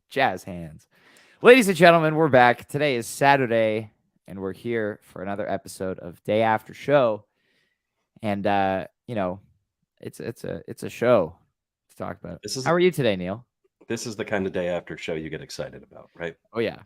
Jazz hands. Ladies and gentlemen, we're back. Today is Saturday, and we're here for another episode of Day After Show. And it's a show to talk about. This is How are you today, Neil? this is the kind of day after show you get excited about, right? Oh yeah.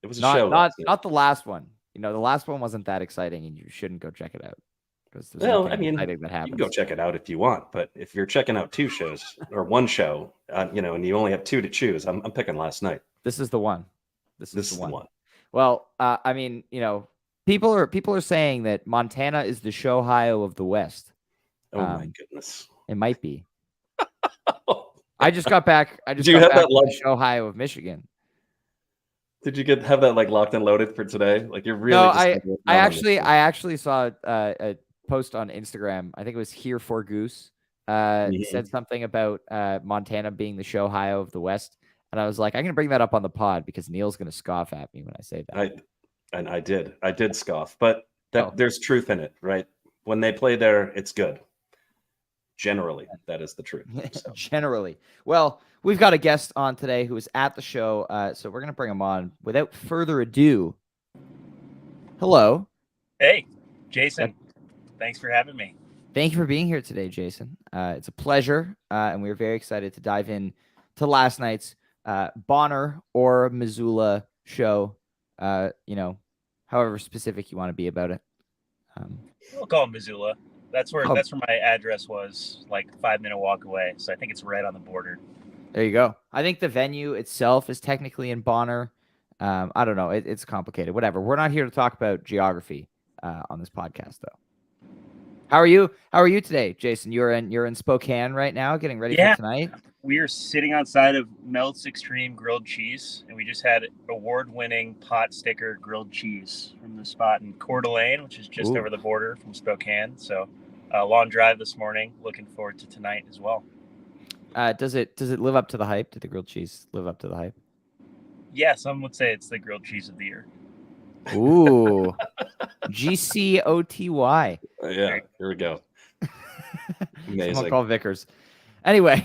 It was a Not show not last night. not the last one. The last one wasn't that exciting, and you shouldn't go check it out because there's Well, I nothing mean, exciting that you can go happens. check it out if you want, but if you're checking out two shows or one show, and you only have two to choose, I'm picking last night. This is the one. This is This the is the one. one. Well, people are saying that Montana is the Showhio of the West. Oh my Um, goodness. it might be. I just got back. I just Did you got have back that from the Showhio of Michigan. Did you have that like locked and loaded for today? Like you're No, really just I like, working I out on this actually thing. I actually saw a post on Instagram. I think it was here for Goose. Mhm. Said something about Montana being the Showhio of the West, and I was like, I'm gonna bring that up on the pod because Neil's gonna scoff at me when I say that. I and I did scoff, but Oh, that there's truth in it, right? When they play there, it's good. Generally, that is the truth. So generally. Well, we've got a guest on today who is at the show, so we're gonna bring him on. Without further ado, hello. Hey, Yep. Jason. Thanks for having me. Thank you for being here today, Jason. It's a pleasure, and we're very excited to dive in to last night's Bonner or Missoula show. However specific you want to be about it. We'll call it Missoula. That's where Oh, my address was, like 5-minute walk away. So I think it's right on the border. there you go. I think the venue itself is technically in Bonner. I don't know. It's complicated. Whatever. We're not here to talk about geography on this podcast, though. How are you? How are you today, Jason? You're in Spokane right now, getting ready for Yeah, tonight. we are sitting outside of Melt's Extreme Grilled Cheese, and we just had award-winning pot sticker grilled cheese from the spot in Coeur d'Alene, which is just Ooh. over the border from Spokane. So, long drive this morning. Looking forward to tonight as well. Does it live up to the hype? Did the grilled cheese live up to the hype? Yeah, some would say it's the grilled cheese of the year. Ooh, GCOTY. yeah, here we go. Someone Amazing. call Vickers. Anyway,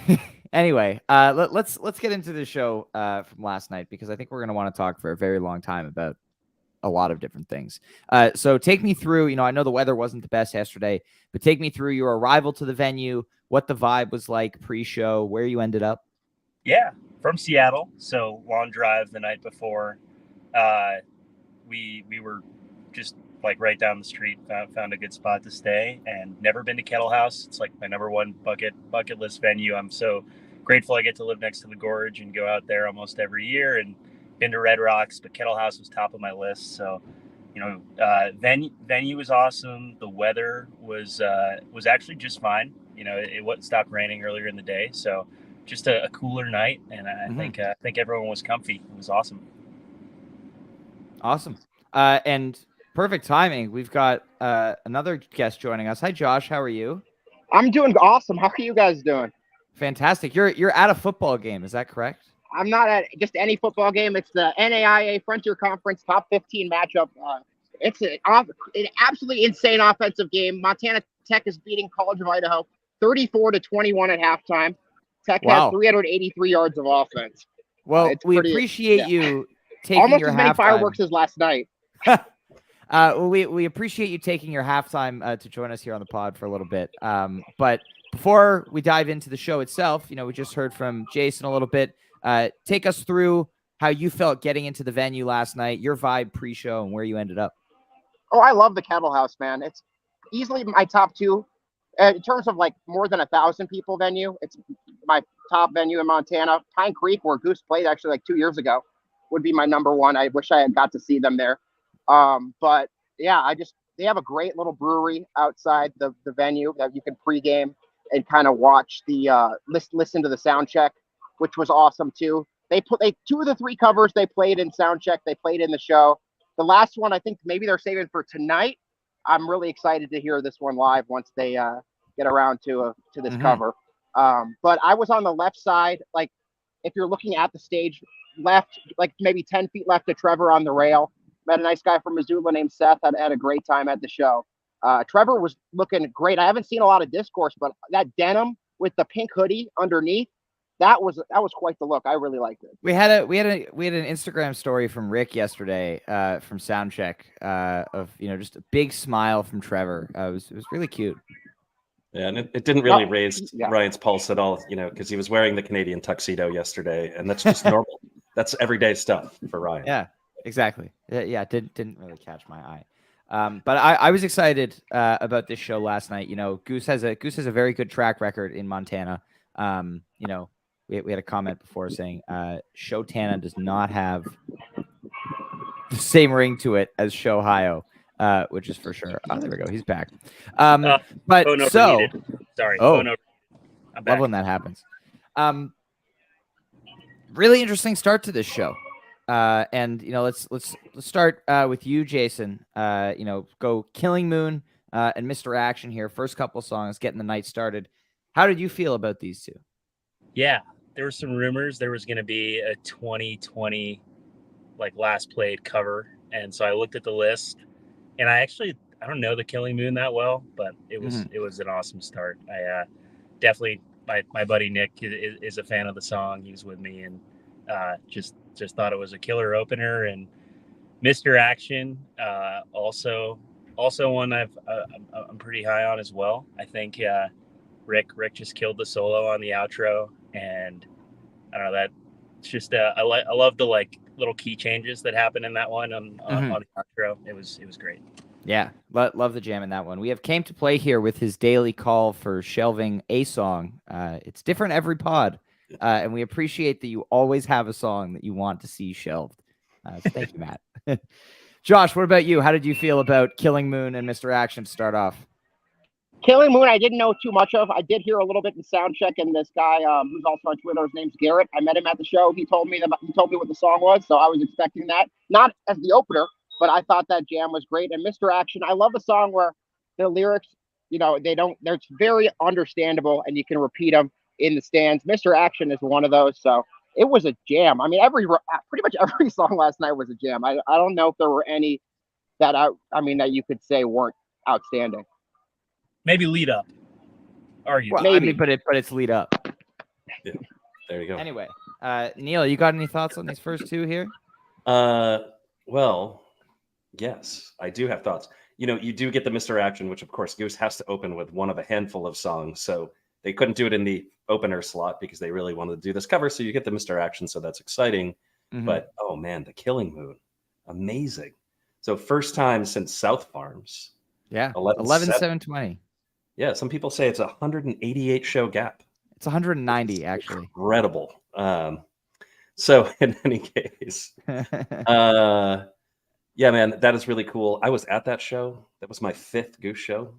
let's get into the show from last night because I think we're gonna want to talk for a very long time about a lot of different things. So take me through. I know the weather wasn't the best yesterday, but take me through your arrival to the venue, what the vibe was like pre-show, where you ended up. Yeah, from Seattle. So long drive the night before. We were just like right down the street. Found a good spot to stay, and never been to Kettle House. It's like my number one bucket list venue. I'm so grateful I get to live next to the Gorge and go out there almost every year. And been to Red Rocks, but Kettle House was top of my list. So venue was awesome. The weather was actually just fine. It stopped raining earlier in the day, so just a cooler night, and I think everyone was comfy. It was awesome. Awesome. And perfect timing. We've got another guest joining us. Hi, Josh. How are you? I'm doing awesome. How are you guys doing? Fantastic. You're at a football game. Is that correct? I'm not at just any football game. It's the NAIA Frontier Conference Top 15 matchup. It's an absolutely insane offensive game. Montana Tech is beating College of Idaho 34-21 at halftime. Tech has 383 yards of offense. Well, we appreciate you taking almost your as many halftime. fireworks as last night. We appreciate you taking your halftime to join us here on the pod for a little bit. But before we dive into the show itself, we just heard from Jason a little bit. Take us through how you felt getting into the venue last night, your vibe pre-show, and where you ended up. Oh, I love the Kettle House, man. It's easily my top two. In terms of like more than 1,000 people venue, it's my top venue in Montana. Pine Creek, where Goose played actually like 2 years ago, would be my number one. I wish I had got to see them there. But yeah, they have a great little brewery outside the venue that you can pregame and kind of watch the listen to the sound check, which was awesome too. They 2 of the 3 covers they played in sound check, they played in the show. The last one, I think maybe they're saving for tonight. I'm really excited to hear this one live once they get around to this cover. But I was on the left side, like if you're looking at the stage left, like maybe 10 feet left of Trevor on the rail. Met a nice guy from Missoula named Seth. Had a great time at the show. Trevor was looking great. I haven't seen a lot of discourse, but that denim with the pink hoodie underneath, that was quite the look. I really liked it. We had an Instagram story from Rick yesterday, from Soundcheck, of just a big smile from Trevor. It was really cute. Yeah, and it didn't really raise Ryan's pulse at all, because he was wearing the Canadian tuxedo yesterday, and that's just normal. That's everyday stuff for Ryan. Yeah, exactly. Yeah, didn't really catch my eye. But I was excited about this show last night. Goose has a very good track record in Montana. We had a comment before saying Showtana does not have the same ring to it as Showhio, which is for sure. Oh, there we go. He's back. But phone over so needed. Sorry. Oh, phone over. I'm back. love when that happens. Really interesting start to this show. And let's start with you, Jason. Go Killing Moon and Mr. Action here. First couple songs getting the night started. How did you feel about these two? Yeah, there were some rumors there was going to be a 2020 last played cover, and so I looked at the list, and I don't know the Killing Moon that well, but it was an awesome start. I definitely my buddy Nick is a fan of the song. He was with me, and just thought it was a killer opener. And Mr. Action, also one I'm pretty high on as well. I think Rick just killed the solo on the outro, and I don't know, that it's just I love the little key changes that happen in that one on the outro. It was great. Yeah, love the jam in that one. We have Came to Play here with his daily call for shelving a song. It's different every pod, and we appreciate that you always have a song that you want to see shelved. So thank you, Matt. Josh, what about you? How did you feel about Killing Moon and Mr. Action to start off? Killing Moon, I didn't know too much of. I did hear a little bit in Soundcheck, and this guy who's also on Twitter, his name's Garrett. I met him at the show. He told me what the song was, so I was expecting that. Not as the opener, but I thought that jam was great. And Mr. Action, I love a song where the lyrics, they're very understandable, and you can repeat them in the stands. Mr. Action is one of those, so it was a jam. I mean, pretty much every song last night was a jam. I don't know if there were any that that you could say weren't outstanding. Maybe lead up. Arguably. Well, maybe, but it's lead up. Yeah, there you go. Anyway, Neil, you got any thoughts on these first two here? Well, yes, I do have thoughts. You do get the Mr. Action, which of course Goose has to open with one of a handful of songs, so they couldn't do it in the opener slot because they really wanted to do this cover. So you get the Mr. Action, so that's exciting. But oh man, the Killing Moon, amazing. So first time since South Farms. Yeah, 11/7/20. Yeah, some people say it's a 188 show gap. It's 190 actually. Incredible. So in any case, yeah, man, that is really cool. I was at that show. That was my 5th Goose show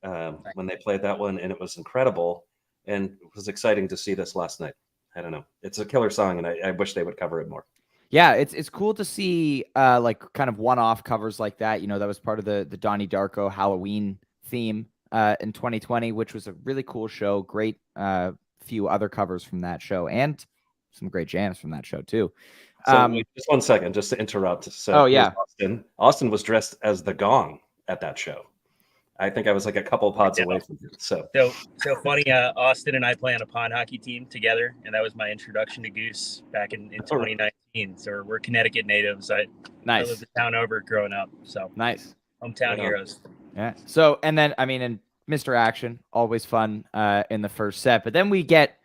when they played that one, and it was incredible. And it was exciting to see this last night. I don't know. It's a killer song, and I wish they would cover it more. Yeah, it's cool to see kind of one-off covers like that. That was part of the Donnie Darko Halloween theme in 2020, which was a really cool show. Great few other covers from that show, and some great jams from that show too. So just 1 second, just to interrupt. So yeah, Austin was dressed as the Gong at that show. I think I was a couple pods away from him. So funny. Austin and I play on a pond hockey team together, and that was my introduction to Goose back in 2019. So we're Connecticut natives. I lived the town over growing up. So nice hometown heroes. Yeah. So and then and Mr. Action, always fun in the first set, but then we get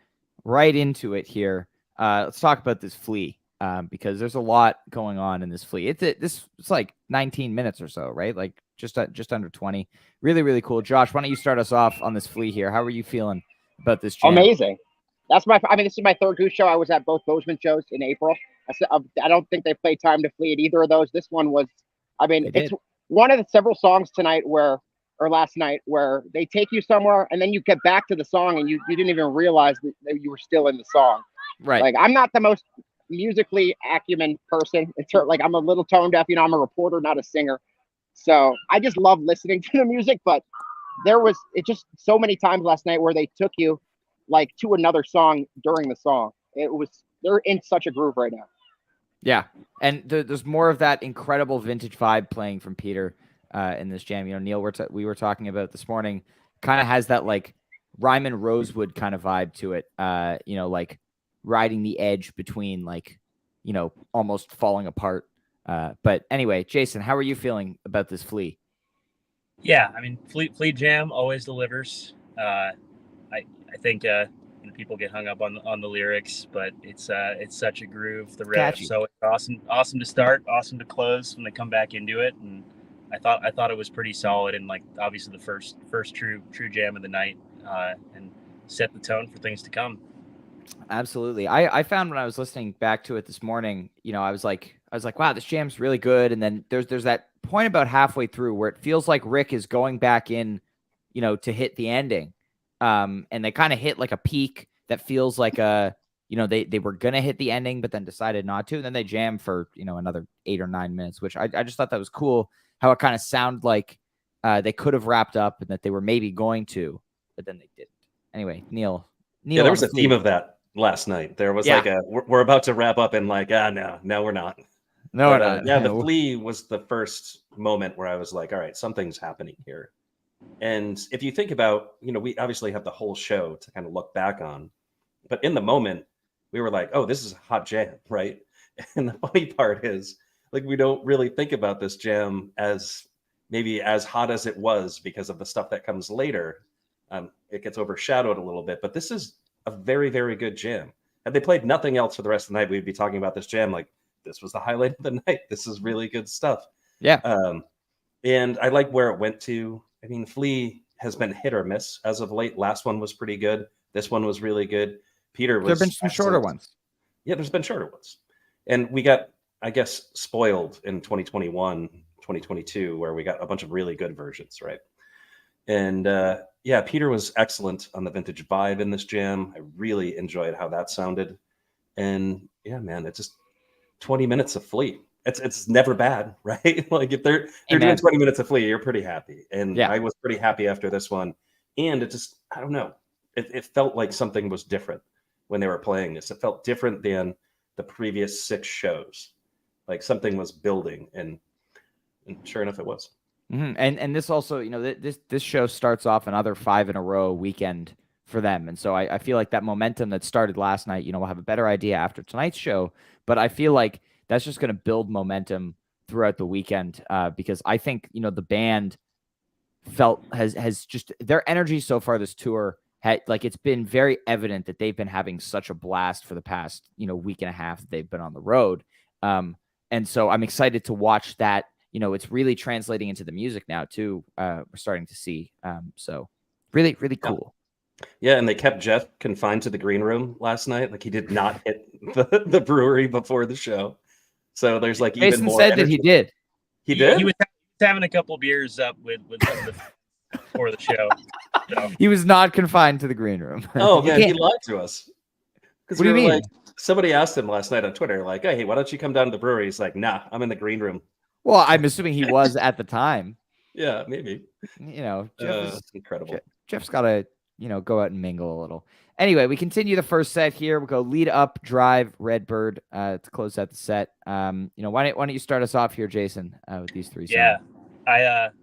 right into it here. Let's talk about this flea because there's a lot going on in this flea. It's 19 minutes or so, right? Just under 20. Really, really cool. Josh, why don't you start us off on this flea here? How are you feeling about this jam? Amazing. This is my 3rd Goose show. I was at both Bozeman shows in April. I don't think they played Time to Flee at either of those. This one was, it's one of the several songs last night where they take you somewhere and then you get back to the song and you didn't even realize that you were still in the song. Right. I'm not the most musically acumen person. I'm a little tone deaf. I'm a reporter, not a singer. So I just love listening to the music, but it just so many times last night where they took you to another song during the song. They're in such a groove right now. Yeah. And there's more of that incredible vintage vibe playing from Peter in this jam. Neil, we were talking about this morning, kind of has that Ryman Rosewood kind of vibe to it. riding the edge between like, you know, almost falling apart. But anyway, Jason, how are you feeling about this Flea? Yeah, I mean, Fleet Jam always delivers. I think people get hung up on the lyrics, but it's such a groove. The riff, Catchy. so it's awesome to start, awesome to close when they come back into it. And I thought it was pretty solid, and like obviously the first true jam of the night, and set the tone for things to come. Absolutely. I found when I was listening back to it this morning, you know, I was like, wow, this jam's really good. And then there's that point about halfway through where it feels like Rick is going back in, you know, to hit the ending. And they kind of hit like a peak that feels like you know, they were gonna hit the ending, but then decided not to. And then they jam for, you know, another 8 or 9 minutes, which I just thought that was cool. How it kind of sounded like they could have wrapped up and that they were maybe going to, but then they didn't. Anyway, Neil. Yeah, there was a theme of that last night. There was like we're about to wrap up and like, no, we're not. No, but, we're not. Yeah, the Flea was the first moment where I was like, all right, something's happening here. And if you think about, you know, we obviously have the whole show to kind of look back on, but in the moment, we were like, oh, this is a hot jam, right? And the funny part is, like, we don't really think about this jam as maybe as hot as it was because of the stuff that comes later. It gets overshadowed a little bit, but this is a very, very good jam. Had they played nothing else for the rest of the night, we'd be talking about this jam like this was the highlight of the night. This is really good stuff. Yeah. And I like where it went to. I mean, Flea has been hit or miss as of late. Last one was pretty good. This one was really good. Peter was. There have been some shorter ones. Yeah, there's been shorter ones. And we got, I guess, spoiled in 2021, 2022, where we got a bunch of really good versions, right? And yeah, Peter was excellent on the vintage vibe in this jam. I really enjoyed how that sounded. And yeah, man, it's just 20 minutes of Flea. It's never bad, right? Like if they're doing 20 minutes of Flea, you're pretty happy. And I was pretty happy after this one. And it just, I don't know, it felt like something was different when they were playing this. It felt different than the previous 6 shows. Like something was building, and sure enough, it was. Mm-hmm. And this also, you know, this show starts off another 5 in a row weekend for them. And so I feel like that momentum that started last night, you know, we'll have a better idea after tonight's show. But I feel like that's just going to build momentum throughout the weekend because I think, you know, the band has just their energy so far this tour like it's been very evident that they've been having such a blast for the past, you know, week and a half that they've been on the road. And so I'm excited to watch that. You know, it's really translating into the music now too. We're starting to see. So really, really cool. Yeah, and they kept Jeff confined to the green room last night. Like he did not hit the brewery before the show. So there's like Jason even more said energy. that he did. He did? He was having a couple beers up with some of the before the show. So. He was not confined to the green room. Oh man, he lied to us. What do you mean? Like, somebody asked him last night on Twitter, like, hey, why don't you come down to the brewery? He's like, nah, I'm in the green room. Well, I'm assuming he was at the time. Yeah, maybe. You know, Jeff is incredible. Jeff's got to, you know, go out and mingle a little. Anyway, we continue the first set here. We'll go lead up, drive, Redbird to close out the set. You know, why don't you start us off here, Jason, with these 3 songs? Yeah,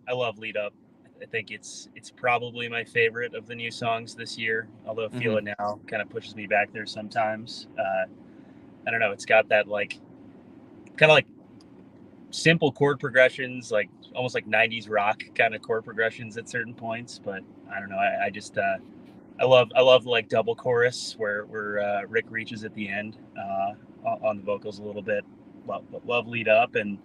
I love lead up. I think it's probably my favorite of the new songs this year. Although Feel It Now kind of pushes me back there sometimes. I don't know. It's got that like kind of like simple chord progressions, like almost like 90s rock kind of chord progressions at certain points. But I don't know. I just I love like double chorus where Rick reaches at the end on the vocals a little bit. Love lead up, and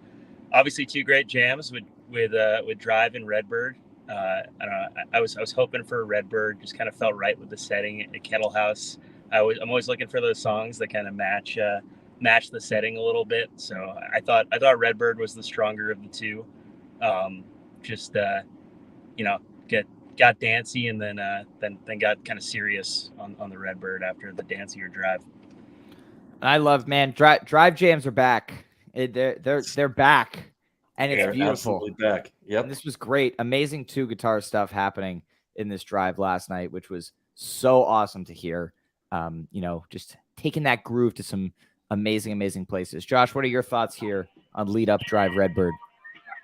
obviously 2 great jams with Drive and Redbird. I don't know. I was hoping for a Redbird. Just kind of felt right with the setting at Kettle House. I'm always looking for those songs that kind of match the setting a little bit. So I thought Redbird was the stronger of the 2. You know, got dancey and then got kind of serious on the Redbird after the dancier Drive. I love, man, drive jams are back. They're back. And it's beautiful. Absolutely back. Yep. And this was great. Amazing 2 guitar stuff happening in this drive last night, which was so awesome to hear. You know, just taking that groove to some amazing places. Josh, what are your thoughts here on lead up, drive, Redbird?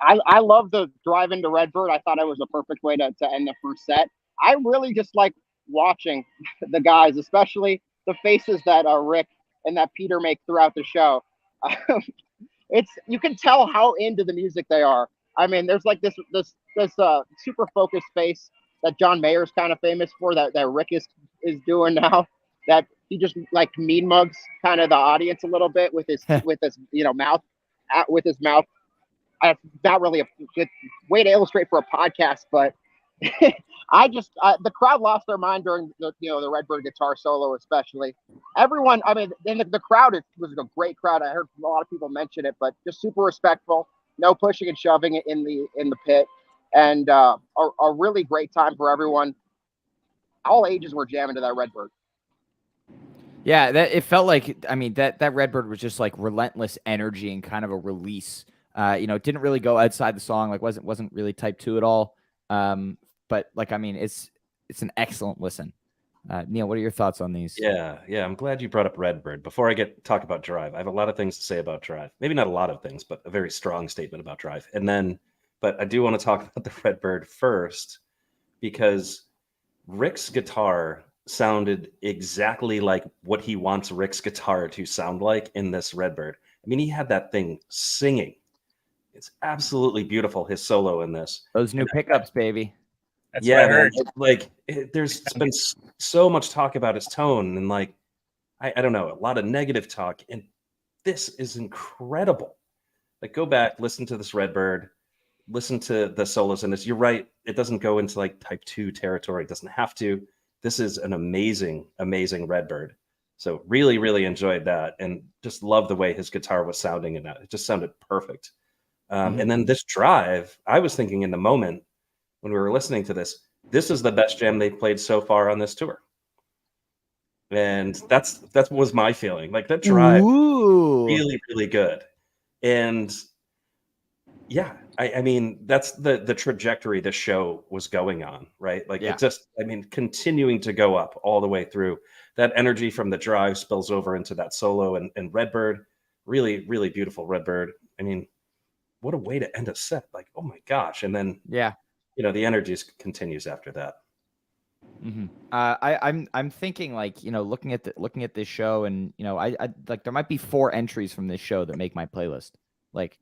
I love the drive into Redbird. I thought it was a perfect way to end the first set. I really just like watching the guys, especially the faces that Rick and that Peter make throughout the show. You can tell how into the music they are. I mean, there's like this super focused face that John Mayer's kind of famous for, that Rick is doing now. That he just like mean mugs kind of the audience a little bit with his mouth, with his mouth. Not really a good way to illustrate for a podcast, but the crowd lost their mind during the Redbird guitar solo, especially. Everyone, I mean, and the crowd was a great crowd. I heard a lot of people mention it, but just super respectful, no pushing and shoving it in the pit, and a really great time for everyone. All ages were jamming to that Redbird. Yeah, it felt like, I mean, that Redbird was just like relentless energy and kind of a release. It didn't really go outside the song, like wasn't really type 2 at all. But like, I mean, it's an excellent listen. Neil, what are your thoughts on these? Yeah. I'm glad you brought up Redbird. Before I talk about Drive, I have a lot of things to say about Drive. Maybe not a lot of things, but a very strong statement about Drive. But I do want to talk about the Redbird first, because Rick's guitar sounded exactly like what he wants Rick's guitar to sound like in this Redbird. I mean, he had that thing singing. It's absolutely beautiful, his solo in this. Those new pickups, baby. That's what I heard. There's been so much talk about his tone, and like, I don't know, a lot of negative talk, and this is incredible. Like, go back, listen to this Redbird, listen to the solos in this. You're right, it doesn't go into like type 2 territory. It doesn't have to. This is an amazing, amazing Redbird. So really, really enjoyed that, and just love the way his guitar was sounding in that. It just sounded perfect. And then this Drive, I was thinking in the moment when we were listening to this is the best jam they've played so far on this tour. And that was my feeling. Like, that Drive, really, really good. And yeah, I mean, that's the trajectory this show was going on, right? Like, Yeah. it just, I mean, continuing to go up all the way through. That energy from the Drive spills over into that solo and Redbird. Really, really beautiful Redbird. I mean, what a way to end a set. Like, oh my gosh. And then, yeah, the energy continues after that. Mm-hmm. I'm thinking, like, looking at this show, and I like, there might be 4 entries from this show that make my playlist. Like,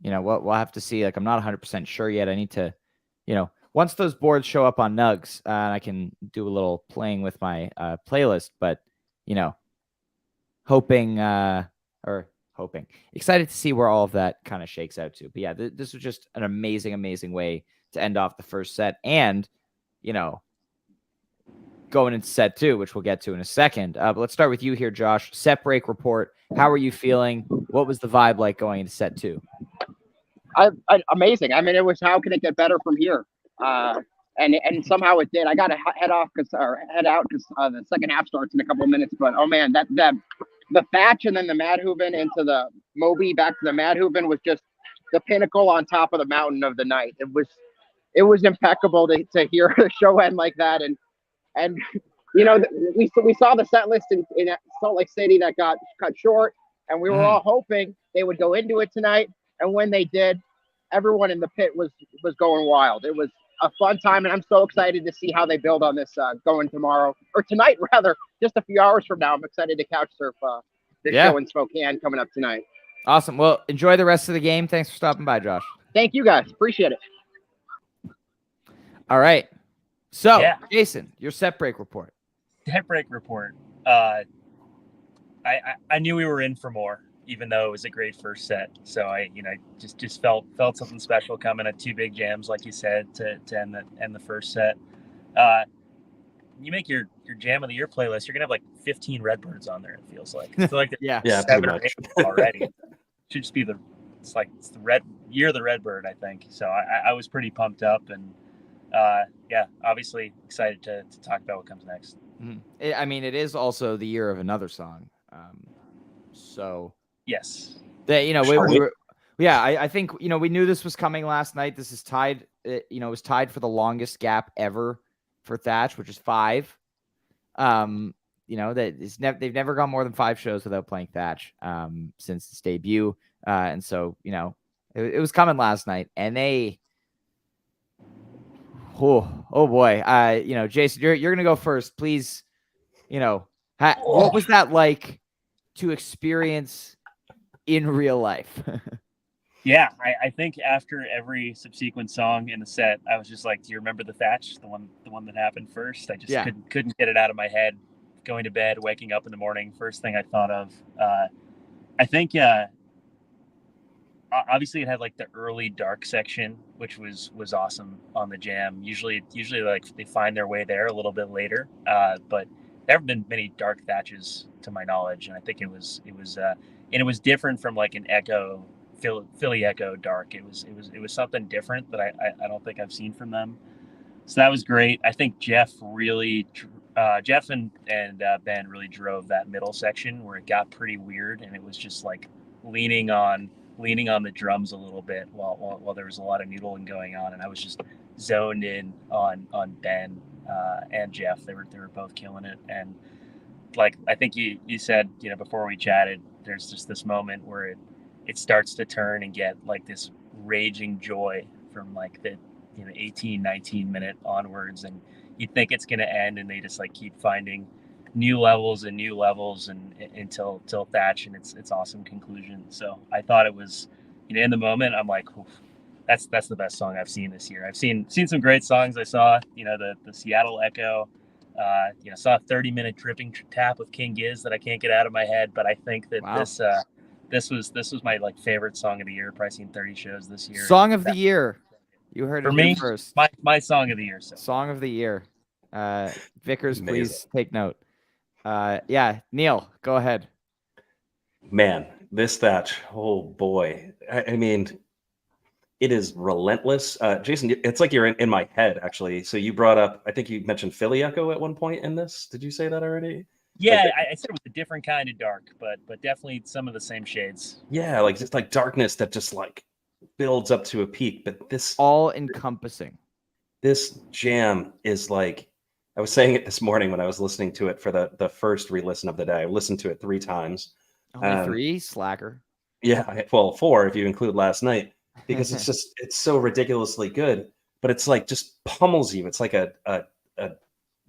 we'll have to see. Like, I'm not 100% sure yet. I need to, once those boards show up on Nugs, I can do a little playing with my playlist. But excited to see where all of that kind of shakes out to. But yeah, this was just an amazing, amazing way to end off the first set, and going into set 2, which we'll get to in a second. But let's start with you here, Josh. Set break report. How are you feeling? What was the vibe like going into set 2? Amazing. I mean, it was, how can it get better from here? And somehow it did. I got to head out because the second half starts in a couple of minutes. But oh man, that the Thatch and then the Madhooven into the Moby back to the Madhooven was just the pinnacle on top of the mountain of the night. It was impeccable to hear the show end like that. And we saw the set list in Salt Lake City that got cut short, and we were all hoping they would go into it tonight. And when they did, everyone in the pit was going wild. It was a fun time, and I'm so excited to see how they build on this going tomorrow, or tonight rather, just a few hours from now. I'm excited to couch surf this show in Spokane coming up tonight. Awesome. Well, enjoy the rest of the game. Thanks for stopping by, Josh. Thank you guys. Appreciate it. All right. So, Jason, your set break report. Set break report. I knew we were in for more, even though it was a great first set. So I just felt something special coming at 2 big jams, like you said, to end the first set. You make your jam of the year playlist, you're gonna have like 15 Redbirds on there. It feels like. I feel like yeah, 7 or 8 already. Should just be it's the year of the Redbird, I think. So I was pretty pumped up, and obviously excited to talk about what comes next. I mean, it is also the year of another song. So yes, I think we knew this was coming last night. This is tied. It was tied for the longest gap ever for Thatch, which is 5. They've never gone more than 5 shows without playing Thatch since its debut, and so it was coming last night, and they. Oh boy. Jason, you're gonna go first. Please, What was that like to experience in real life? Yeah, I think after every subsequent song in the set, I was just like, "Do you remember the Thatch, the one that happened first?" I just couldn't get it out of my head. Going to bed, waking up in the morning, first thing I thought of. I think obviously it had like the early dark section, which was awesome on the jam. Usually like they find their way there a little bit later, but there haven't been many dark Thatches to my knowledge, and I think it was different from like an Echo. Philly Echo dark. It was something different that I don't think I've seen from them. So that was great. I think Jeff and Ben really drove that middle section where it got pretty weird, and it was just like leaning on the drums a little bit while there was a lot of noodling going on, and I was just zoned in on Ben and Jeff. They were both killing it, and like I think you said, before we chatted, there's just this moment where it starts to turn and get like this raging joy from like the 18, 19 minute onwards, and you think it's going to end, and they just like keep finding new levels and until Thatch and its awesome conclusion. So I thought it was, in the moment, I'm like, oof, that's the best song I've seen this year. I've seen some great songs. I saw the Seattle Echo. Saw a 30-minute dripping tap with King Giz that I can't get out of my head, but I think that this was my like favorite song of the year. Probably seen 30 shows this year. Song of the year. You heard for it me here first. My song of the year. So. Song of the year. Vickers, Amazing. please take note. Yeah, Neil, go ahead. Man, this Thatch, oh boy. I mean, it is relentless. Jason, it's like you're in my head, actually. So you brought up, I think you mentioned Philly Echo at one point in this. Did you say that already? Yeah, I said it was a different kind of dark, but definitely some of the same shades. Yeah, like just like darkness that just like builds up to a peak. But this all encompassing. This jam is like, I was saying it this morning when I was listening to it for the first re-listen of the day. I listened to it 3 times. Only 3? Slacker. Yeah, well, 4 if you include last night, because it's so ridiculously good. But it's like just pummels you. It's like a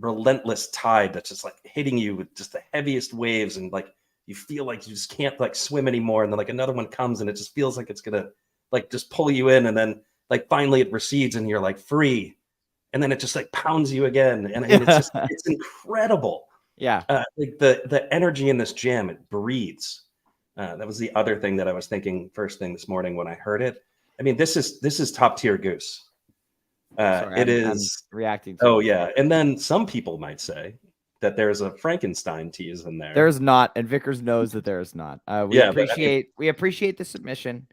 relentless tide that's just like hitting you with just the heaviest waves, and like you feel like you just can't like swim anymore. And then like another one comes, and it just feels like it's gonna like just pull you in, and then like finally it recedes, and you're like free. And then it just like pounds you again, and I mean, it's incredible. Yeah, like the energy in this jam, it breathes. That was the other thing that I was thinking first thing this morning when I heard it. I mean, this is top tier Goose. Sorry, I'm reacting to it. Yeah, and then some people might say that there's a Frankenstein tease in there. There's not, and Vickers knows that there is not. We appreciate the submission.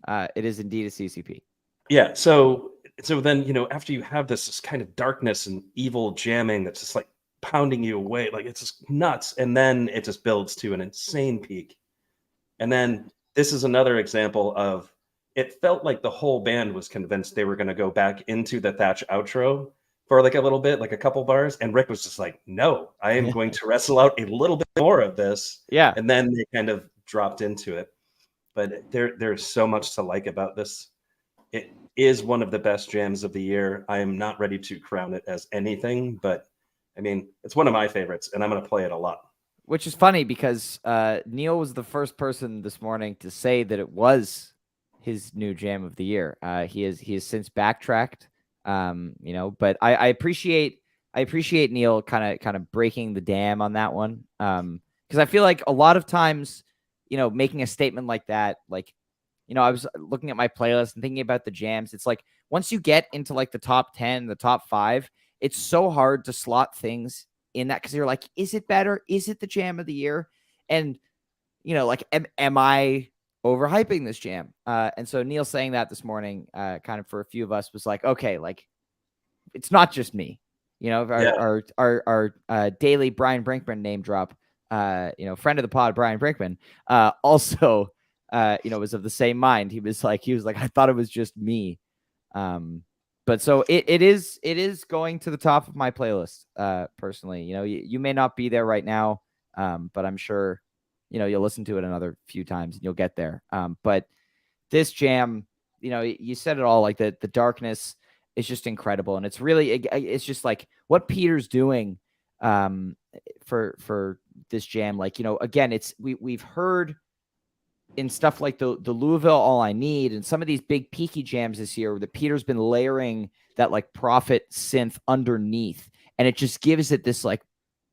It is indeed a CCP. Yeah, so then, after you have this kind of darkness and evil jamming that's just like pounding you away, like it's just nuts, and then it just builds to an insane peak. And then this is another example of, it felt like the whole band was convinced they were going to go back into the Thatch outro for like a little bit, like a couple bars, and Rick was just like, no, I am going to wrestle out a little bit more of this. Yeah. And then they kind of dropped into it. But there's so much to like about this. It is one of the best jams of the year. I am not ready to crown it as anything, but I mean, it's one of my favorites, and I'm going to play it a lot. Which is funny because Neil was the first person this morning to say that it was his new jam of the year. He has since backtracked, but I appreciate Neil kind of breaking the dam on that one. Because I feel like a lot of times, making a statement like that, like, I was looking at my playlist and thinking about the jams. It's like once you get into like the top 10, the top 5, it's so hard to slot things in that, because you're like, is it better? Is it the jam of the year? And like, am I overhyping this jam? And so Neil saying that this morning, kind of for a few of us, was like, okay, like it's not just me. Our daily Brian Brinkman name drop. Friend of the pod, Brian Brinkman, also was of the same mind. He was like, I thought it was just me. But so it is going to the top of my playlist, personally. You may not be there right now, but I'm sure, you'll listen to it another few times and you'll get there. But this jam, you said it all, like the darkness is just incredible. And it's really, it's just like what Peter's doing, for this jam. Like, you know, again, it's we've heard in stuff like the Louisville All I Need and some of these big peaky jams this year that Peter's been layering that like Prophet synth underneath, and it just gives it this like,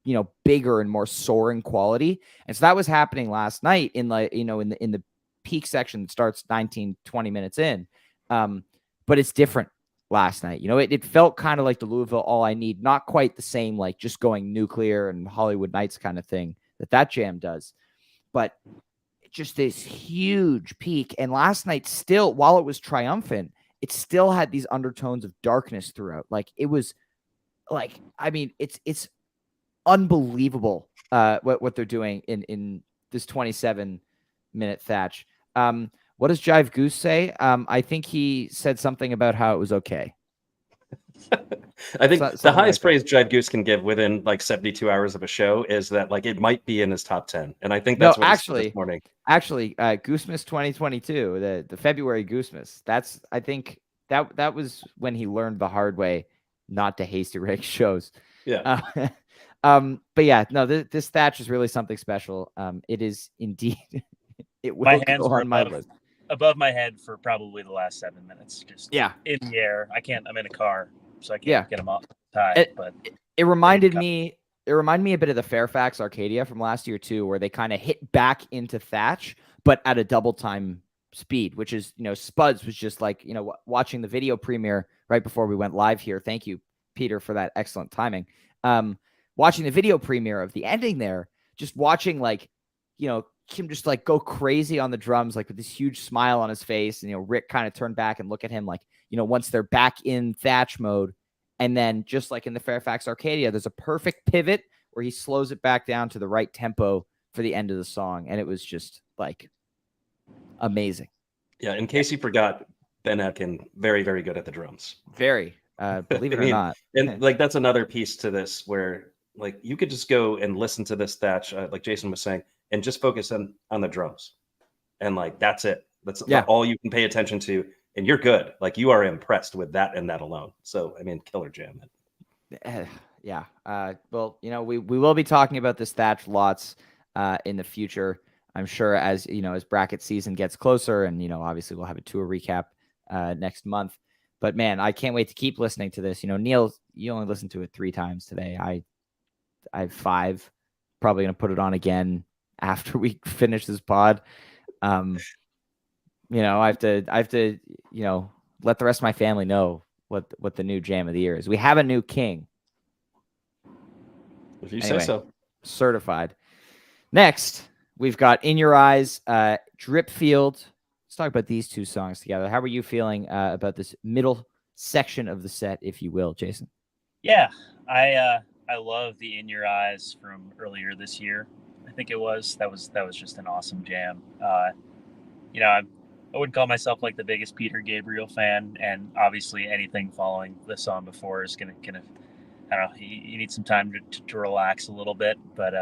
you know, bigger and more soaring quality. And so that was happening last night in like, you know, in the peak section that starts 19, 20 minutes in. But it's different last night. You know, it felt kind of like the Louisville All I Need, not quite the same, like just going nuclear and Hollywood Nights kind of thing that jam does, but just this huge peak. And last night still, while it was triumphant, it still had these undertones of darkness throughout. Like it was like, I mean, it's unbelievable what they're doing in this 27-minute Thatch. What does Jive Goose say? I think he said something about how it was okay. I think the something highest like praise Jive Goose can give within like 72 hours of a show is that like it might be in his top 10. And I think No, that's what he said actually, this morning. Actually, Goosemas 2022, the February Goosemas. That's, I think that was when he learned the hard way not to hasty rake shows. Yeah. But yeah, no, this Thatch is really something special. It is indeed. It will My hands go were on my list. above my head for probably the last 7 minutes, just Yeah, in the air. I can't. I'm in a car, so I can't Yeah. get them off tied. But it reminded me. It reminded me a bit of the Fairfax Arcadia from last year too, where they kind of hit back into Thatch, but at a double time speed, which is, you know, Spuds was just like, you know, watching the video premiere right before we went live here. Thank you, Peter, for that excellent timing. Watching the video premiere of the ending there, just watching like, you know, him just like go crazy on the drums, like with this huge smile on his face. And, you know, Rick kind of turned back and look at him like, you know, once they're back in Thatch mode. And then just like in the Fairfax Arcadia, there's a perfect pivot where he slows it back down to the right tempo for the end of the song. And it was just like amazing. Yeah. In case you forgot, Ben Atkin, very, very good at the drums. Very, believe it or not. And like, that's another piece to this where like you could just go and listen to this Thatch, like Jason was saying, and just focus on the drums. And like, that's it. That's all you can pay attention to. And you're good. Like you are impressed with that and that alone. So, I mean, killer jam. Yeah. Well, you know, we will be talking about this Thatch lots in the future. I'm sure as, you know, as bracket season gets closer and, you know, obviously we'll have a tour recap next month. But man, I can't wait to keep listening to this. You know, Neil, you only listened to it 3 times today. I have 5. Probably going to put it on again after we finish this pod. You know, I have to, you know, let the rest of my family know what the new jam of the year is. We have a new king. If you say so. Certified. Next, we've got In Your Eyes, Dripfield. Let's talk about these 2 songs together. How are you feeling about this middle section of the set, if you will, Jason? Yeah, I love the In Your Eyes from earlier this year. I think it was that was just an awesome jam. You know, I wouldn't call myself like the biggest Peter Gabriel fan, and obviously anything following the song before is gonna I don't know. You need some time to relax a little bit, but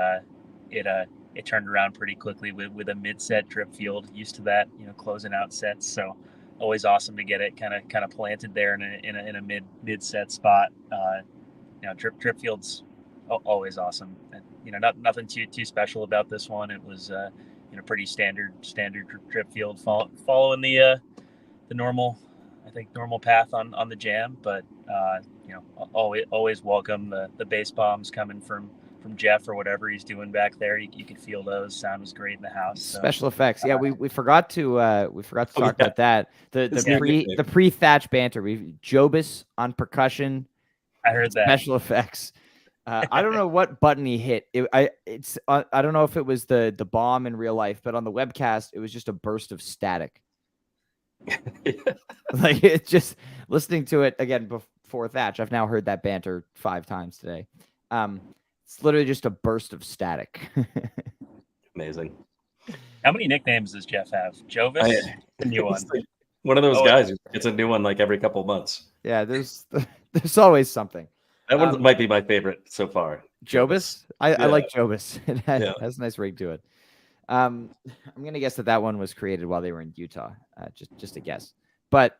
it turned around pretty quickly with a mid-set Dripfield. Used to that, you know, closing out sets. So always awesome to get it kind of planted there in a mid-set spot. You know, Dripfield's always awesome, and you know, nothing too special about this one. It was you know, pretty standard Dripfield following the normal, I think, normal path on the jam, but you know, always welcome the bass bombs coming from Jeff or whatever he's doing back there. You could feel those. Sound was great in the house. So, special effects. Yeah, we forgot to talk about that. The pre Thatch banter. We Jobus on percussion. I heard that special effects. I don't know what button he hit. I don't know if it was the bomb in real life, but on the webcast, it was just a burst of static. Like it's just listening to it again before Thatch. I've now heard that banter 5 times today. It's literally just a burst of static. Amazing. How many nicknames does Jeff have? Jovis, the new one. Like one of those guys who gets a new one like every couple of months. Yeah, there's always something. That one might be my favorite so far. Jobus? I like Jobus. It has a nice ring to it. I'm going to guess that one was created while they were in Utah. Just a guess. But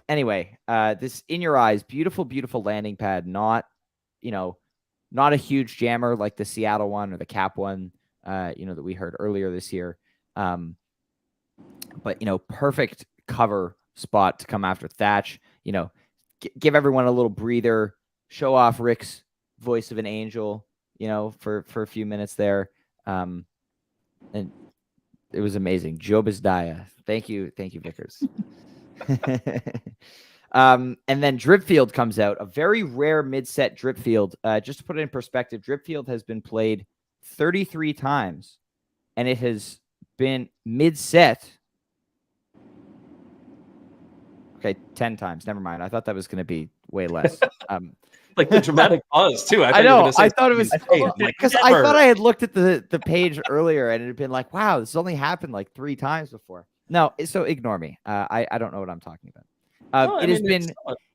anyway, this In Your Eyes, beautiful, beautiful landing pad. Not, you know, not a huge jammer like the Seattle one or the Cap one, that we heard earlier this year. But perfect cover spot to come after Thatch. Give everyone a little breather, show off Rick's voice of an angel, for a few minutes there. And it was amazing. Joe Bizdaya. Thank you, Vickers. And then Dripfield comes out, a very rare mid-set Dripfield. Just to put it in perspective, Dripfield has been played 33 times, and it has been mid-set. Okay, 10 times. Never mind. I thought that was going to be way less. Like the dramatic pause too. I know. I thought it was like, because I thought I had looked at the page earlier and it had been like, wow, this only happened like 3 times before. No, so ignore me. I don't know what I'm talking about. It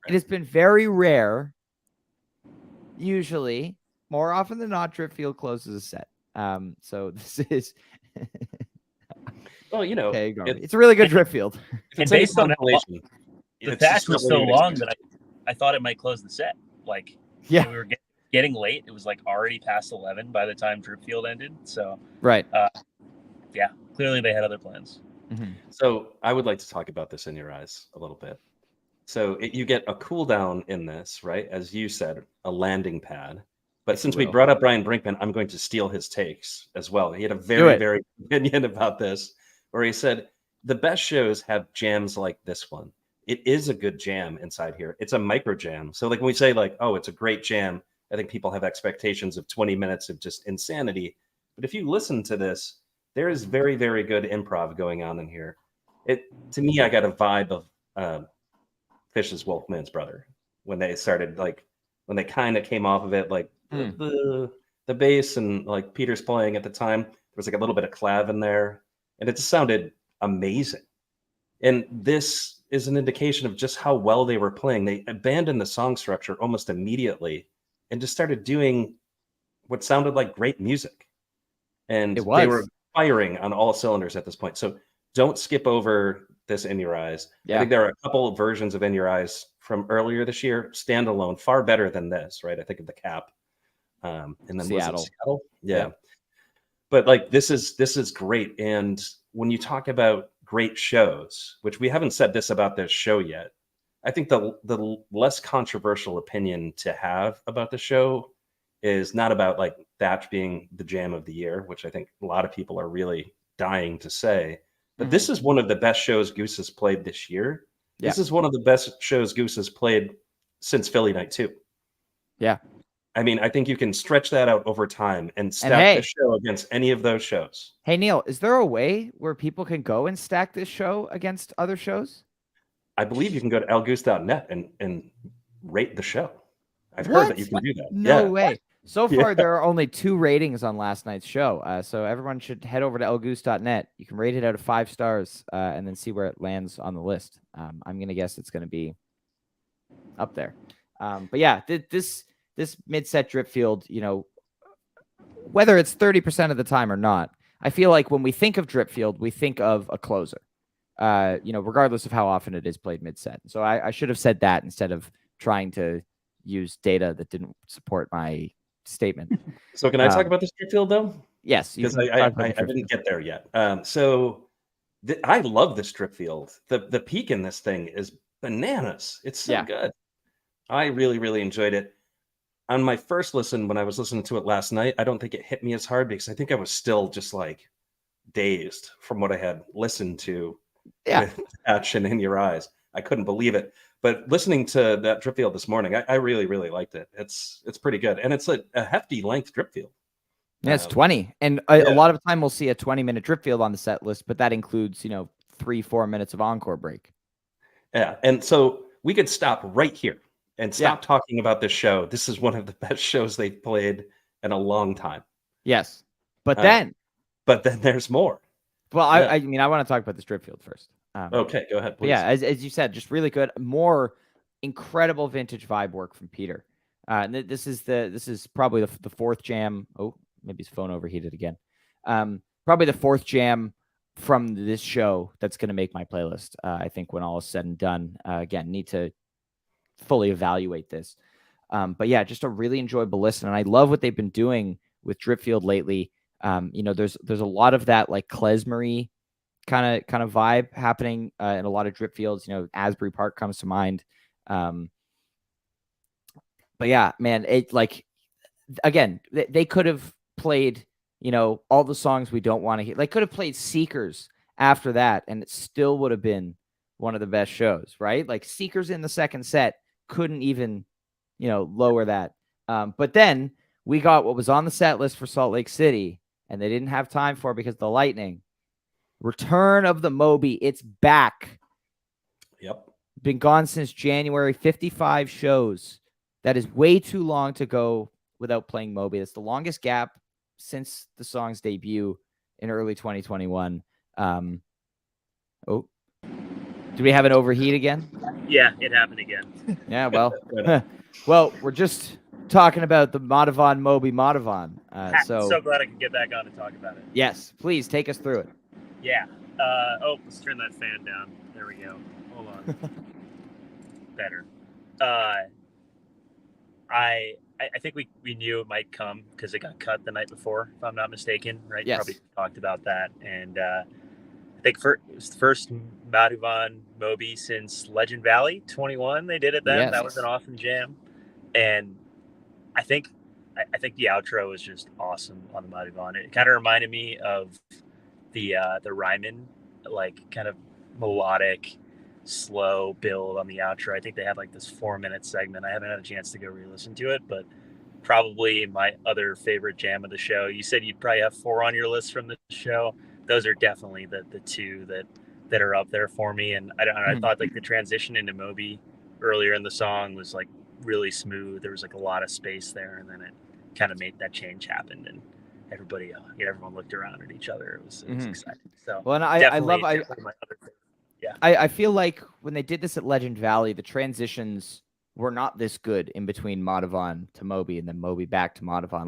has been very rare. Usually, more often than not, Dripfield closes a set. So this is. Well, okay, it's a really good Dripfield. And based on the Thatch was so long that I thought it might close the set. Like, yeah, we were getting late. It was like already past 11 by the time Dripfield ended. So, right. Yeah, clearly they had other plans. Mm-hmm. So I would like to talk about this In Your Eyes a little bit. So you get a cooldown in this, right? As you said, a landing pad. But since we brought up Brian Brinkman, I'm going to steal his takes as well. He had a very, very opinion about this, where he said the best shows have jams like this one. It is a good jam inside here. It's a micro jam. So like when we say like, oh, it's a great jam, I think people have expectations of 20 minutes of just insanity. But if you listen to this, there is very, very good improv going on in here. To me, I got a vibe of Fish's Wolfman's Brother when they started, like when they kind of came off of it, like the bass and like Peter's playing at the time. There was like a little bit of clav in there, and it just sounded amazing. And this is an indication of just how well they were playing. They abandoned the song structure almost immediately and just started doing what sounded like great music. And they were firing on all cylinders at this point. So don't skip over this In Your Eyes. I think there are a couple of versions of In Your Eyes from earlier this year, standalone, far better than this, right? I think of the Cap. And then Seattle. Yeah. But like this is great. And when you talk about great shows, which we haven't said this about this show yet, I think the less controversial opinion to have about the show is not about like Thatch being the jam of the year, which I think a lot of people are really dying to say. But this is one of the best shows Goose has played this year. Yeah. This is one of the best shows Goose has played since Philly Night 2. Yeah. I mean, I think you can stretch that out over time and stack this show against any of those shows. Hey, Neil, is there a way where people can go and stack this show against other shows? I believe you can go to lgoose.net and rate the show. I've heard that you can do that. No way. So far, there are only 2 ratings on last night's show. So everyone should head over to lgoose.net. You can rate it out of 5 stars and then see where it lands on the list. I'm going to guess it's going to be up there. But yeah, this mid-set Dripfield, whether it's 30% of the time or not, I feel like when we think of Dripfield, we think of a closer, regardless of how often it is played mid-set. So I should have said that instead of trying to use data that didn't support my statement. So can I talk about this Dripfield though? Yes. Because I didn't get there yet. I love this Dripfield. The peak in this thing is bananas. It's so good. I really, really enjoyed it. On my first listen, when I was listening to it last night, I don't think it hit me as hard because I think I was still just like dazed from what I had listened to with Thatch and In Your Eyes. I couldn't believe it. But listening to that Dripfield this morning, I really, really liked it. It's pretty good. And it's a hefty length Dripfield. Yeah, it's 20. And a lot of time we'll see a 20-minute Dripfield on the set list, but that includes, 3-4 minutes of encore break. Yeah. And so we could stop right here and stop talking about this show. This is one of the best shows they've played in a long time. Yes. But then there's more. Well, I mean, I want to talk about this Dripfield first. Okay, go ahead, please. Yeah, as you said, just really good. More incredible vintage vibe work from Peter. This is probably the 4th jam. Oh, maybe his phone overheated again. Probably the 4th jam from this show that's going to make my playlist. I think when all is said and done, again, need to fully evaluate this. But yeah, just a really enjoyable listen. And I love what they've been doing with Dripfield lately. There's a lot of that like klezmer kind of vibe happening in a lot of Dripfields. Asbury Park comes to mind. But yeah, man, it like again, they could have played, all the songs we don't want to hear. They could have played Seekers after that, and it still would have been one of the best shows, right? Like Seekers in the second set couldn't even, lower that. But then we got what was on the set list for Salt Lake City, and they didn't have time for it because of the lightning. Return of the Moby. It's back. Yep. Been gone since January, 55 shows. That is way too long to go without playing Moby. That's the longest gap since the song's debut in early 2021. Do we have an overheat again? Yeah, it happened again. Yeah, well, we're just talking about the Madhavan Moby Madhavan. So glad I could get back on and talk about it. Yes, please take us through it. Yeah. Let's turn that fan down. There we go. Hold on. Better. I think we knew it might come because it got cut the night before, if I'm not mistaken, right? Yes. Probably talked about that. And I think it was the first Madhavan Moby since Legend Valley 21. They did it then. Yes. That was an awesome jam. And I think the outro was just awesome on the Madhavan. It kind of reminded me of the Ryman, like kind of melodic, slow build on the outro. I think they had like this 4-minute segment. I haven't had a chance to go re-listen to it, but probably my other favorite jam of the show. You said you'd probably have 4 on your list from the show. Those are definitely the 2 that are up there for me. And I thought like the transition into Moby earlier in the song was like really smooth. There was like a lot of space there, and then it kind of made that change happen, and everyone looked around at each other. It was exciting. So well, and I feel like when they did this at Legend Valley, the transitions were not this good in between Madhavan to Moby and then Moby back to Madhavan.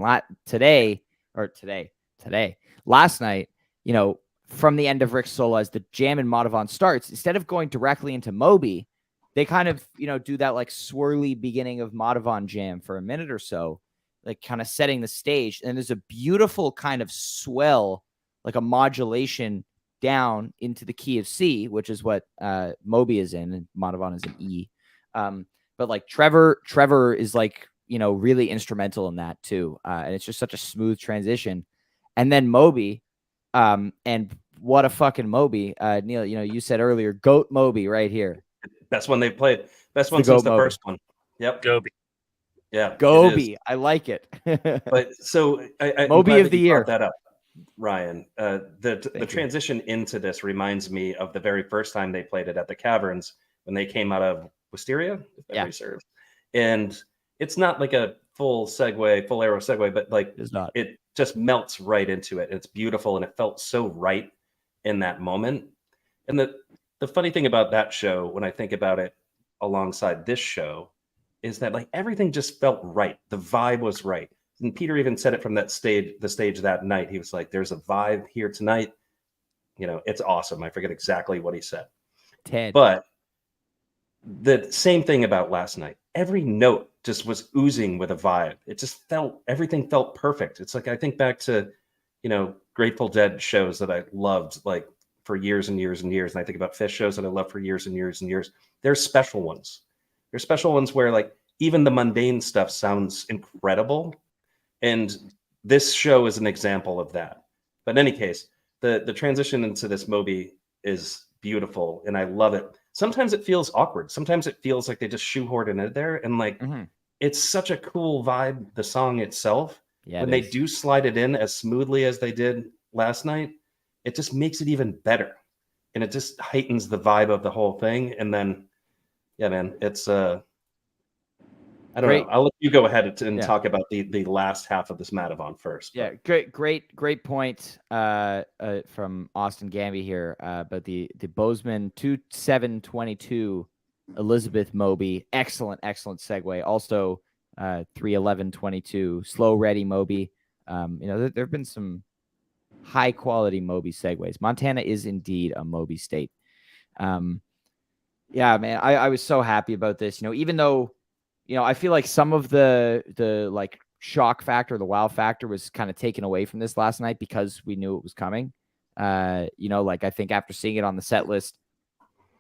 Last night, from the end of Rick's solo, as the jam in Madhavan starts, instead of going directly into Moby, they kind of, do that like swirly beginning of Madhavan jam for a minute or so, like kind of setting the stage. And there's a beautiful kind of swell, like a modulation down into the key of C, which is what Moby is in, and Madhavan is in E. But like Trevor is like, really instrumental in that too. And it's just such a smooth transition. And then Moby, and what a fucking Moby. Neil, you said earlier, GOAT Moby right here. Best one they've played. Best one since the Moby. First one. Yep. Goby. Yeah. Goby. I like it. But so Moby of the year. That up, Ryan. The transition into this reminds me of the very first time they played it at the Caverns when they came out of Wisteria, if memory serves. And it's not like a full arrow segue, but like it just melts right into it. It's beautiful, and it felt so right in that moment. And the funny thing about that show, when I think about it alongside this show, is that like everything just felt right. The vibe was right. And Peter even said it from the stage that night. He was like, there's a vibe here tonight. It's awesome. I forget exactly what he said. Ted. But the same thing about last night. Every note just was oozing with a vibe. It just everything felt perfect. It's like, I think back to, Grateful Dead shows that I loved, like, for years and years and years. And I think about Fish shows that I love for years and years and years. There's special ones. There's special ones where like even the mundane stuff sounds incredible. And this show is an example of that. But in any case, the transition into this Moby is beautiful, and I love it. Sometimes it feels awkward. Sometimes it feels like they just shoehorned it there. And like, it's such a cool vibe, the song itself. Yeah, when they do slide it in as smoothly as they did last night, it just makes it even better, and it just heightens the vibe of the whole thing. And then, yeah, man, it's I don't know. I'll let you go ahead and talk about the last half of this Madhavan first. Yeah, great point from Austin Gamby here. But the Bozeman 2722 Elizabeth Moby, excellent segue. Also 31122 Slow Ready Moby. There have been some high quality Moby segues. Montana is indeed a Moby state. Yeah, man, I was so happy about this. Even though I feel like some of the like shock factor, the wow factor was kind of taken away from this last night because we knew it was coming. Like I think after seeing it on the set list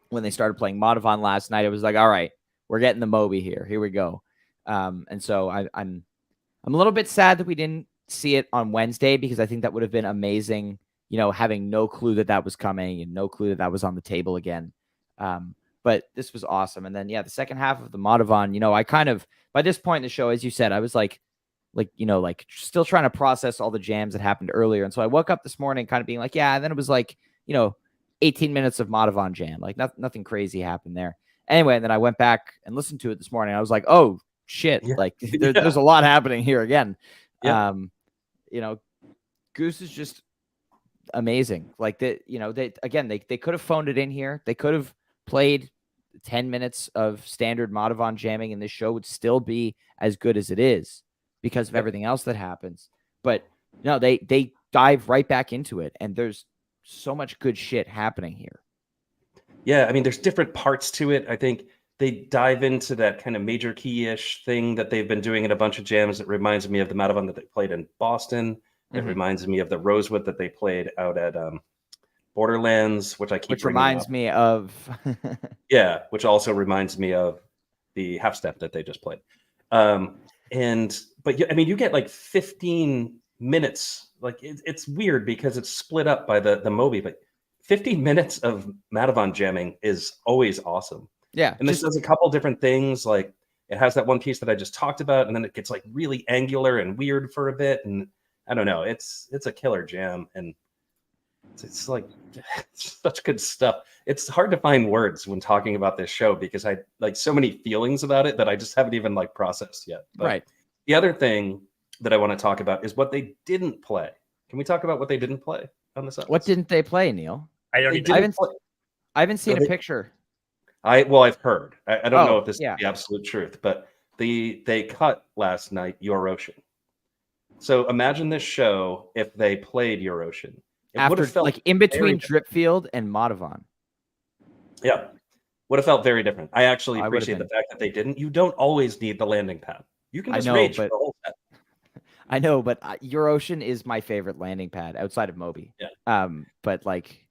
when they started playing Madhavan last night, it was like, all right, we're getting the Moby here. Here we go. And so I'm a little bit sad that we didn't see it on Wednesday because I think that would have been amazing, having no clue that was coming and no clue that was on the table again. But this was awesome. And then, the second half of the Madhavan, I kind of, by this point in the show, as you said, I was like still trying to process all the jams that happened earlier. And so I woke up this morning kind of being like, yeah. And then it was like, 18 minutes of Madhavan jam, like nothing crazy happened there. Anyway, and then I went back and listened to it this morning. I was like, oh shit. Yeah. Like there's a lot happening here again. Yeah. Goose is just amazing. Like they could have phoned it in here. They could have played 10 minutes of standard Madhavan jamming and this show would still be as good as it is because of everything else that happens. But no, they dive right back into it and there's so much good shit happening here. Yeah, I mean, there's different parts to it. I think they dive into that kind of major key-ish thing that they've been doing in a bunch of jams. It reminds me of the Madhavan that they played in Boston. It reminds me of the Rosewood that they played out at Borderlands, which reminds me of yeah, which also reminds me of the half step that they just played. But I mean, you get like 15 minutes. Like it's weird because it's split up by the Moby, but 15 minutes of Madhavan jamming is always awesome. Yeah. And this does a couple different things. Like it has that one piece that I just talked about, and then it gets like really angular and weird for a bit. And I don't know, it's a killer jam. And it's like it's such good stuff. It's hard to find words when talking about this show because I like so many feelings about it that I just haven't even like processed yet. But right. The other thing that I want to talk about is what they didn't play. Can we talk about what they didn't play on this episode? What didn't they play, Neil? I haven't seen a picture. I've heard. I don't know if this is the absolute truth, but they cut last night Your Ocean. So imagine this show if they played Your Ocean. It would have felt like in between Dripfield and Madhavan. Yeah. Would have felt very different. I actually appreciate the fact that they didn't. You don't always need the landing pad. You can just rage for the whole set. I know, but Your Ocean is my favorite landing pad outside of Moby. Yeah. But like,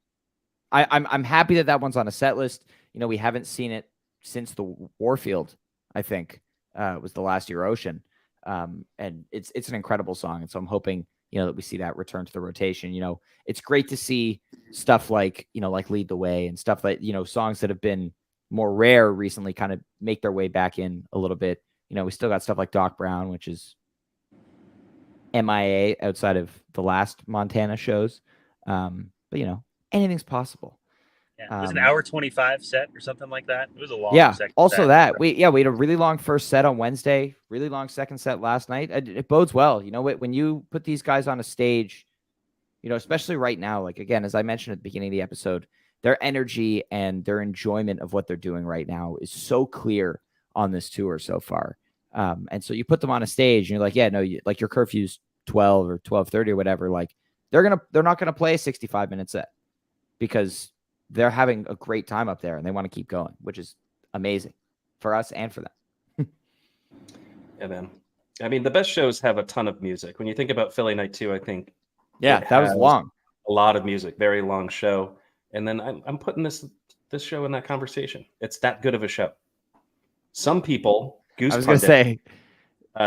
I'm happy that one's on a set list. We haven't seen it since the Warfield. I think was the last Your Ocean. And it's an incredible song, and so I'm hoping that we see that return to the rotation. It's great to see stuff like like Lead the Way and stuff like songs that have been more rare recently kind of make their way back in a little bit. We still got stuff like Doc Brown, which is MIA outside of the last Montana shows. But anything's possible. Yeah, it was an hour 25 set or something like that. It was a long second also set. that we had a really long first set on Wednesday, really long second set last night. It bodes well. When you put these guys on a stage, especially right now, like again, as I mentioned at the beginning of the episode, their energy and their enjoyment of what they're doing right now is so clear on this tour so far. And so you put them on a stage and you're like, yeah, no, like your curfew's 12 or 12:30 or whatever. Like they're not going to play a 65-minute set because they're having a great time up there and they want to keep going, which is amazing for us and for them. Yeah, man. I mean, the best shows have a ton of music. When you think about Philly Night 2, I think that was long. A lot of music, very long show. And then I'm putting this show in that conversation. It's that good of a show. Some people, Goose I was going to say,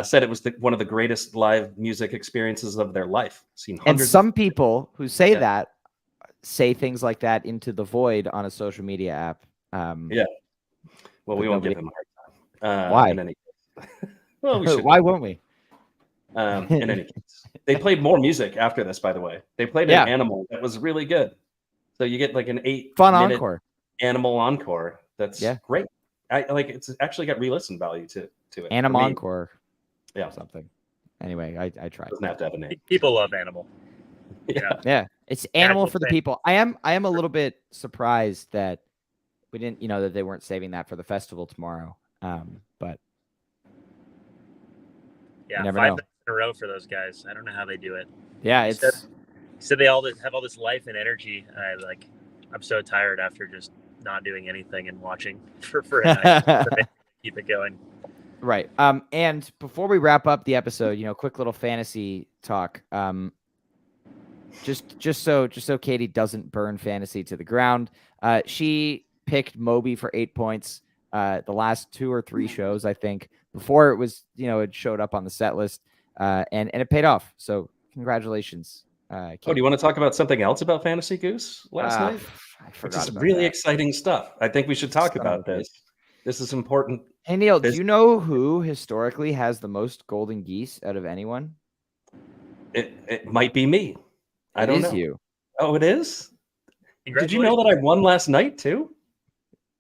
said it was one of the greatest live music experiences of their life. And some people who say that say things like that into the void on a social media app. Yeah. Well, we won't give them a hard time. Why? In any case. Well, we should. Why won't we? In any case, they played more music after this. By the way, they played an Animal that was really good. So you get like an 8-minute encore. Animal encore. That's great. I like. It's actually got re-listen value to it. Animal encore. Yeah. Something. Anyway, I tried. Doesn't have to have a name. People love Animal. Yeah. It's Animal for the people. I am a little bit surprised that we didn't, that they weren't saving that for the festival tomorrow. But yeah, never 5 know. nights in a row for those guys. I don't know how they do it. Yeah, He said they all have all this life and energy. I'm so tired after just not doing anything and watching for a night to keep it going. Right. And before we wrap up the episode, quick little fantasy talk. Just so Katie doesn't burn fantasy to the ground. She picked Moby for 8 points. The last 2 or 3 shows, I think, before it was, it showed up on the set list, and it paid off. So congratulations. Oh, do you want to talk about something else about Fantasy Goose last night? I Which forgot is about really that. exciting stuff. I think we should talk Son of about a bitch. this. This is important. Hey Neil, do you know who historically has the most golden geese out of anyone? It might be me. I don't know. You. Oh, it is? Did you know Congratulations. that I won last night too?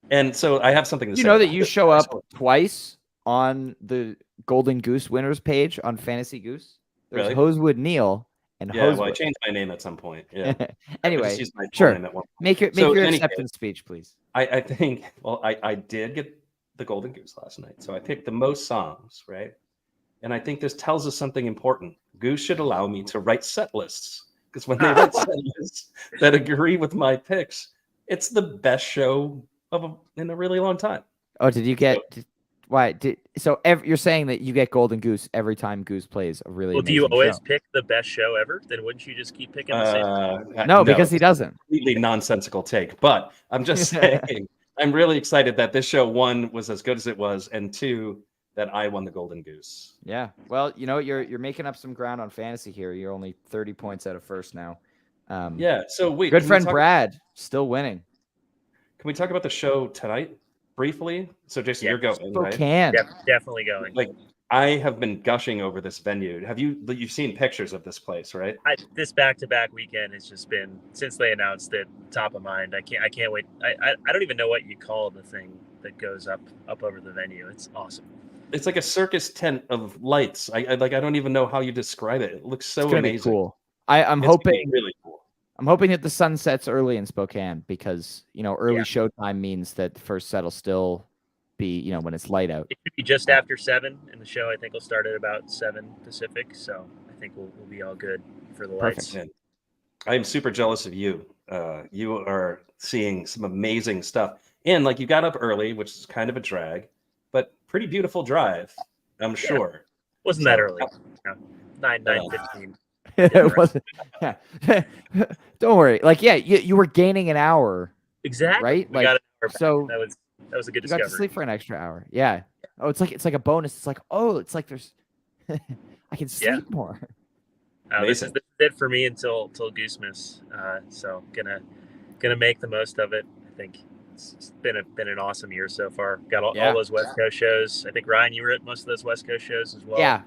And so I have something to say. You know that about you this. show up twice on the Golden Goose winners page on Fantasy Goose. There's Really? Hosewood Neil and Yeah, well, I Hosewood. changed my name at some point. Yeah. I Anyway, just used my full sure. name at one point. Make your So, in any acceptance speech, please. I think, well, I did get the Golden Goose last night. So I picked the most songs, right? And I think this tells us something important. Goose should allow me to write set lists. Because when they write set lists that agree with my picks, it's the best show in a really long time. Oh, did you get? You're saying that you get Golden Goose every time Goose plays a really Well, do you amazing always show? pick the best show ever? Then wouldn't you just keep picking the same? No, because he it's doesn't. a completely nonsensical take. But I'm just saying, I'm really excited that this show, 1, was as good as it was, and 2, that I won the Golden Goose. Yeah. Well, you're making up some ground on fantasy here. You're only 30 points out of first now. Yeah. So wait, Good friend Brad still winning. Can we talk about the show tonight briefly? So Jason, Yeah, you're going, right? Spokane. Definitely going. Like, I have been gushing over this venue. You've seen pictures of this place, right? This back-to-back weekend has just been, since they announced it, top of mind. I can't wait. I don't even know what you call the thing that goes up over the venue. It's awesome. It's like a circus tent of lights. I don't even know how you describe it. It looks so It's gonna amazing. be cool. I'm It's hoping really cool. I'm hoping that the sun sets early in Spokane because early showtime means that the first set will still be when it's light out. It should be just after 7, and the show I think will start at about 7 Pacific. So I think we'll be all good for the lights. Man, I am super jealous of you. You are seeing some amazing stuff, and like you got up early, which is kind of a drag, but pretty beautiful drive. I'm sure. Wasn't that early? No, 9:15. It wasn't. Yeah. Don't worry. Like, yeah, you were gaining an hour. Exactly. Right? We Like, got an hour back. so that was a good you got discovery. to sleep for an extra hour. Yeah. Oh, it's like a bonus. It's like, it's like there's I can sleep more. This is it for me until Goosemas. So gonna make the most of it. I think it's been an awesome year so far. Got all those West Coast shows. I think Ryan, you were at most of those West Coast shows as well. Yeah.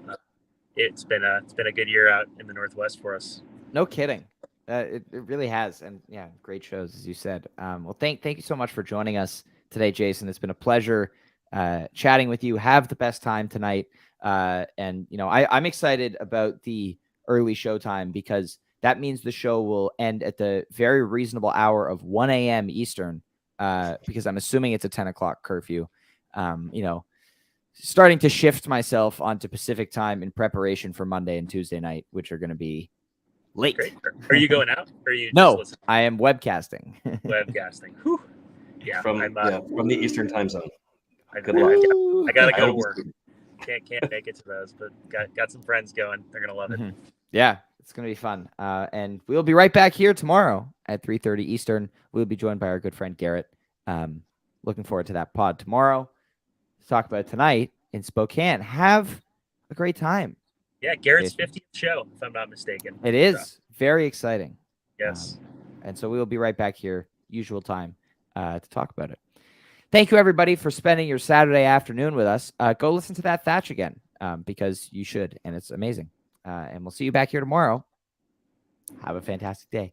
It's been a good year out in the Northwest for us. No kidding. It really has. And yeah, great shows, as you said. Well, thank you so much for joining us today, Jason. It's been a pleasure chatting with you. Have the best time tonight. And I'm excited about the early showtime because that means the show will end at the very reasonable hour of 1 a.m. Eastern, because I'm assuming it's a 10 o'clock curfew. Starting to shift myself onto Pacific time in preparation for Monday and Tuesday night, which are going to be late. Great. Are you going out? Or are you No, just listening? I am webcasting. Webcasting. Whew. Yeah, from the Eastern time zone. Good I luck. gotta go to work. Can't make it to those, but got some friends going. They're gonna love it. Mm-hmm. Yeah, it's gonna be fun. And we'll be right back here tomorrow at 3:30 Eastern. We'll be joined by our good friend Garrett. Looking forward to that pod tomorrow. Let's talk about it tonight in Spokane. Have a great time. Yeah, Garrett's 50th show, if I'm not mistaken. It is very exciting. Yes. And so we will be right back here, usual time, to talk about it. Thank you, everybody, for spending your Saturday afternoon with us. Go listen to that Thatch again, because you should, and it's amazing. And we'll see you back here tomorrow. Have a fantastic day.